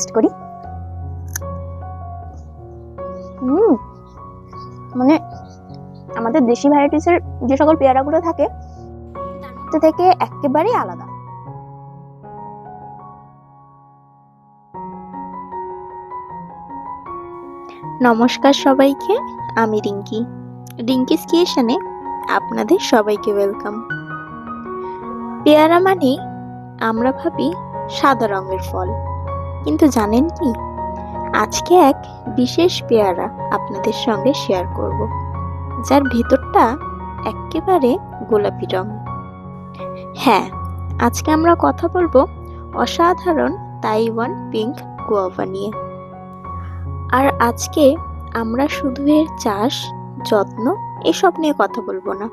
Test করি। মানে আমাদের দেশি ভ্যারাইটিসের যে সকল পেয়ারাগুলো থাকে তার থেকে একেবারেই আলাদা। নমস্কার সবাইকে, আমি রিঙ্কিস ক্রিয়েশনে আপনাদের সবাইকে ওয়েলকাম। পেয়ারা মানে আমরা ভাবি সাদা রঙের ফল, কিন্তু জানেন কি, আজকে এক বিশেষ পেয়ারা আপনাদের সঙ্গে শেয়ার করব, যার ভেতরটা একেবারে গোলাপি রং। হ্যাঁ, আজকে আমরা কথা বলবো অসাধারণ তাইওয়ান পিঙ্ক গুয়াভা নিয়ে। আর আজকে আমরা শুধু এর চাষ, যত্ন এসব নিয়ে কথা বলবো না।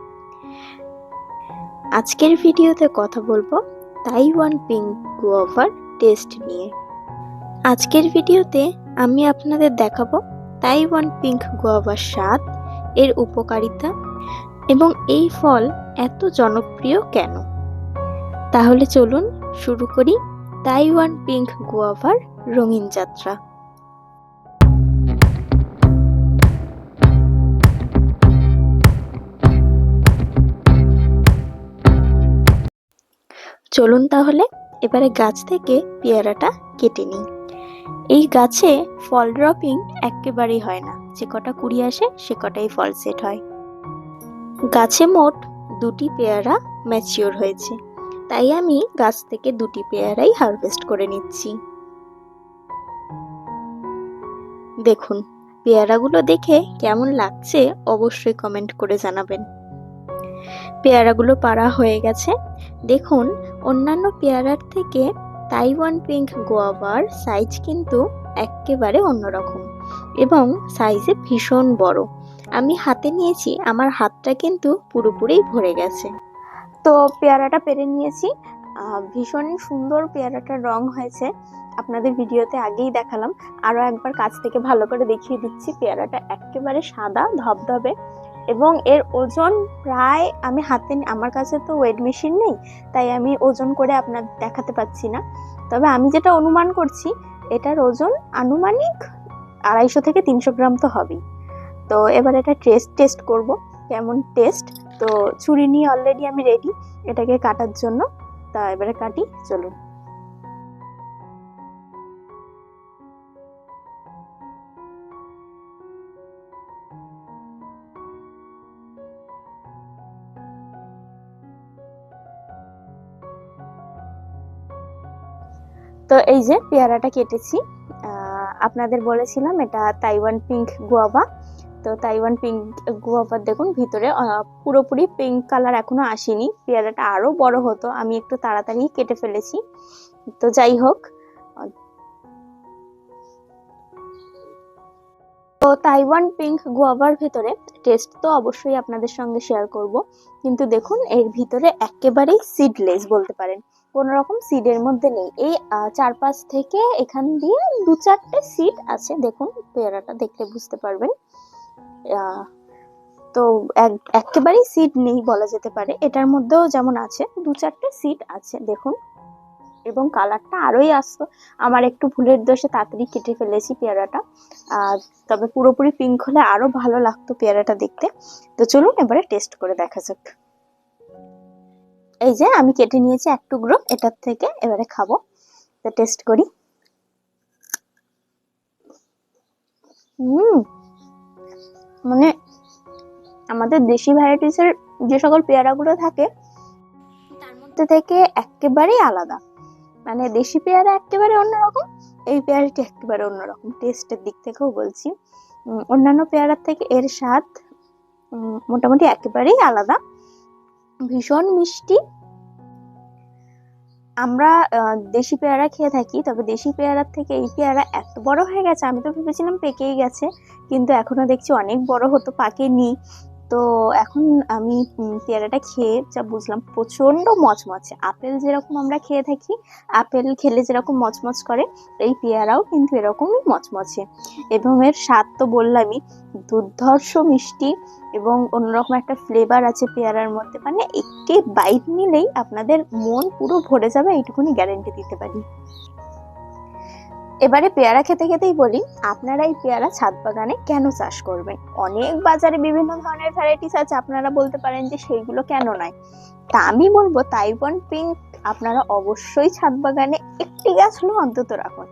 আজকের ভিডিওতে কথা বলবো তাইওয়ান পিঙ্ক গুয়াভার টেস্ট নিয়ে। আজকের ভিডিওতে আমি আপনাদের দেখাবো তাইওয়ান পিঙ্ক গুয়াভার স্বাদ, এর উপকারিতা এবং এই ফল এত জনপ্রিয় কেন। তাহলে চলুন শুরু করি তাইওয়ান পিঙ্ক গুয়াভার রঙিন যাত্রা। চলুন তাহলে এবারে গাছ থেকে পেয়ারাটা কেটে নিই। এই গাছে ফল ড্রপিং একেবারেই হয় না, যে কটা কুড়ি আসে সে কটাই ফল সেট হয়। গাছে মোট 2টি পেয়ারা ম্যাচিওর হয়েছে, তাই আমি গাছ থেকে 2টি পেয়ারাই হারভেস্ট করে নিচ্ছি। দেখুন পেয়ারাগুলো দেখে কেমন লাগছে অবশ্যই কমেন্ট করে জানাবেন। পেয়ারাগুলো পাড়া হয়ে গেছে। দেখুন অন্যান্য পেয়ারার থেকে তাইওয়ান পিঙ্ক গুয়াভার সাইজ কিন্তু একেবারে অন্যরকম এবং সাইজে ভীষণ বড়। আমি হাতে নিয়েছি, আমার হাতটা কিন্তু পুরোপুরি ভরে গেছে। তো পেয়ারাটা পেরে নিয়েছি, ভীষণ সুন্দর পেয়ারাটার রং হয়েছে। আপনাদের ভিডিওতে আগেই দেখালাম, আরও একবার কাছ থেকে ভালো করে দেখিয়ে দিচ্ছি। পেয়ারাটা একেবারে সাদা ধবধবে এবং এর ওজন প্রায়, আমি হাতে, আমার কাছে তো ওয়েট মেশিন নেই তাই আমি ওজন করে আপনাদের দেখাতে পাচ্ছি না, তবে আমি যেটা অনুমান করছি এটার ওজন আনুমানিক 250 থেকে 300 গ্রাম তো হবেই। তো এবার এটা টেস্ট করব কেমন টেস্ট। তো ছুরি নিয়ে অলরেডি আমি রেডি এটাকে কাটার জন্য। তা এবারে কাটি, চলুন। তো এই যে পেয়ারাটা কেটেছি, আপনাদের বলেছিলাম এটা তাইওয়ান পিঙ্ক গুয়াভা। তো তাইওয়ান পিঙ্ক গুয়াভার দেখুন ভিতরে পুরোপুরি পিঙ্ক কালার এখনো আসেনি, পেয়ারাটা আরো বড় হতো, আমি একটু তাড়াতাড়ি কেটে ফেলেছি। তো যাই হোক, তো তাইওয়ান পিঙ্ক গুয়াভার ভিতরে টেস্ট তো অবশ্যই আপনাদের সঙ্গে শেয়ার করব, কিন্তু দেখুন এর ভিতরে একেবারেই সিডলেস বলতে পারেন, কোনো রকম সিডের মধ্যে নেই। এই চারপাশ থেকে এখান দিয়ে 2-4টে সিড আছে, দেখুন পেয়ারাটা দেখলে বুঝতে পারবেন। তো একেবারেই সিড নেই বলা যেতে পারে, এটার মধ্যেও যেমন আছে 2-4টে সিড আছে দেখুন, এবং কালারটা আরোই আসতো। আমার একটু ভুলের দোষে তাড়াতাড়ি কেটে ফেলেছি পেয়ারাটা, তবে পুরোপুরি পিঙ্ক হলে আরো ভালো লাগতো পেয়ারাটা দেখতে। তো চলুন এবারে টেস্ট করে দেখা যাক। এই যে আমি কেটে নিয়েছি এক টুকরো এটার থেকে, এবারে খাবো। তো টেস্ট করি। মানে আমাদের দেশি ভ্যারাইটিসের যে সকল পেয়ারাগুলো থাকে তার মধ্যে থেকে একেবারেই আলাদা। মানে দেশি পেয়ারা একেবারে অন্যরকম, এই পেয়ারাটি একেবারে অন্যরকম টেস্টের দিক থেকেও বলছি। অন্যান্য পেয়ারার থেকে এর স্বাদ মোটামুটি একেবারেই আলাদা, ভীষণ মিষ্টি। আমরা দেশি পেয়ারা খেয়ে থাকি, তবে দেশি পেয়ারার থেকে এই পেয়ারা এত বড় হয়ে গেছে, আমি তো ভেবেছিলাম পেকেই গেছে, কিন্তু এখনো দেখছি অনেক বড় হতো, পাকেনি। তো এখন আমি পেয়ারাটা খেয়ে যা বুঝলাম প্রচন্ড মচমচে। আপেল যেরকম আমরা খেয়ে থাকি, আপেল খেলে যেরকম মচমচ করে, এই পেয়ারাও কিন্তু এরকমই মচমচে। এবং এর স্বাদ তো বললামই, দুর্ধর্ষ মিষ্টি এবং অন্যরকম একটা ফ্লেভার আছে পেয়ারার মধ্যে। মানে একটি বাইট নিলেই আপনাদের মন পুরো ভরে যাবে, এইটুকুনি গ্যারেন্টি দিতে পারি। এবারে পেয়ারা খেতে খেতেই বলি, আপনারা এই পেয়ারা ছাদ বাগানে কেন চাষ করবেন? অনেক বাজারে বিভিন্ন ধরনের ভ্যারাইটিস আছে, আপনারা বলতে পারেন যে সেইগুলো কেন নয়। তা আমি বলবো তাইওয়ান পিঙ্ক আপনারা অবশ্যই ছাদ বাগানে একটি গাছ হলেও অন্তত রাখুন।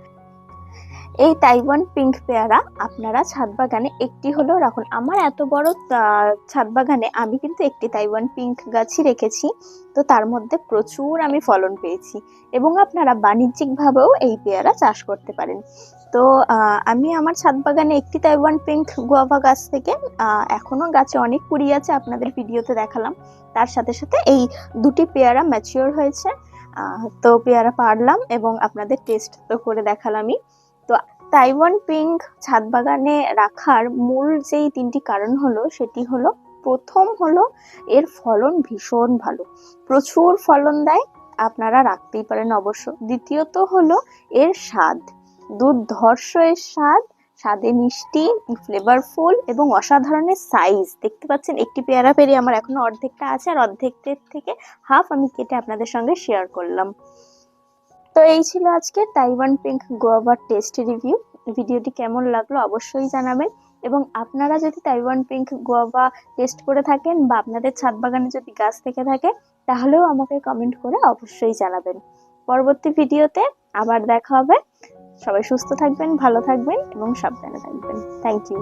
এই তাইওয়ান পিঙ্ক পেয়ারা আপনারা ছাদ বাগানে একটি হলেও রাখুন। আমার এত বড় ছাদ বাগানে আমি কিন্তু একটি তাইওয়ান পিঙ্ক গাছই রেখেছি, তো তার মধ্যে প্রচুর আমি ফলন পেয়েছি। এবং আপনারা বাণিজ্যিকভাবেও এই পেয়ারা চাষ করতে পারেন। তো আমি আমার ছাদ বাগানে একটি তাইওয়ান পিঙ্ক গুয়াভা গাছ থেকে এখনো গাছে অনেক কুড়ি আছে, আপনাদের ভিডিওতে দেখালাম। তার সাথে সাথে এই দুটি পেয়ারা ম্যাচিওর হয়েছে, তো পেয়ারা পারলাম এবং আপনাদের টেস্ট তো করে দেখালামই। তো তাইওয়ান পিঙ্ক ছাদ বাগানে রাখার মূল যেই তিনটি কারণ হলো, সেটি হলো, প্রথম হলো এর ফলন ভীষণ ভালো, প্রচুর ফলন দেয়, আপনারা রাখতেই পারেন অবশ্য। দ্বিতীয়ত হলো এর স্বাদ, দুর্ধর্ষ এর স্বাদ, স্বাদে মিষ্টি, ফ্লেভারফুল এবং অসাধারণের সাইজ। দেখতে পাচ্ছেন একটি পেয়ারা পেরে আমার এখনো অর্ধেকটা আছে, আর অর্ধেকটার থেকে হাফ আমি কেটে আপনাদের সঙ্গে শেয়ার করলাম। তো এই ছিল আজকের তাইওয়ান পিঙ্ক গুয়াভার টেস্ট রিভিউ। ভিডিওটি কেমন লাগলো অবশ্যই জানাবেন, এবং আপনারা যদি তাইওয়ান পিঙ্ক গুয়াভা টেস্ট করে থাকেন বা আপনাদের ছাদ বাগানে যদি গাছ থেকে থাকে, তাহলেও আমাকে কমেন্ট করে অবশ্যই জানাবেন। পরবর্তী ভিডিওতে আবার দেখা হবে। সবাই সুস্থ থাকবেন, ভালো থাকবেন এবং সাবধানে থাকবেন। Thank you.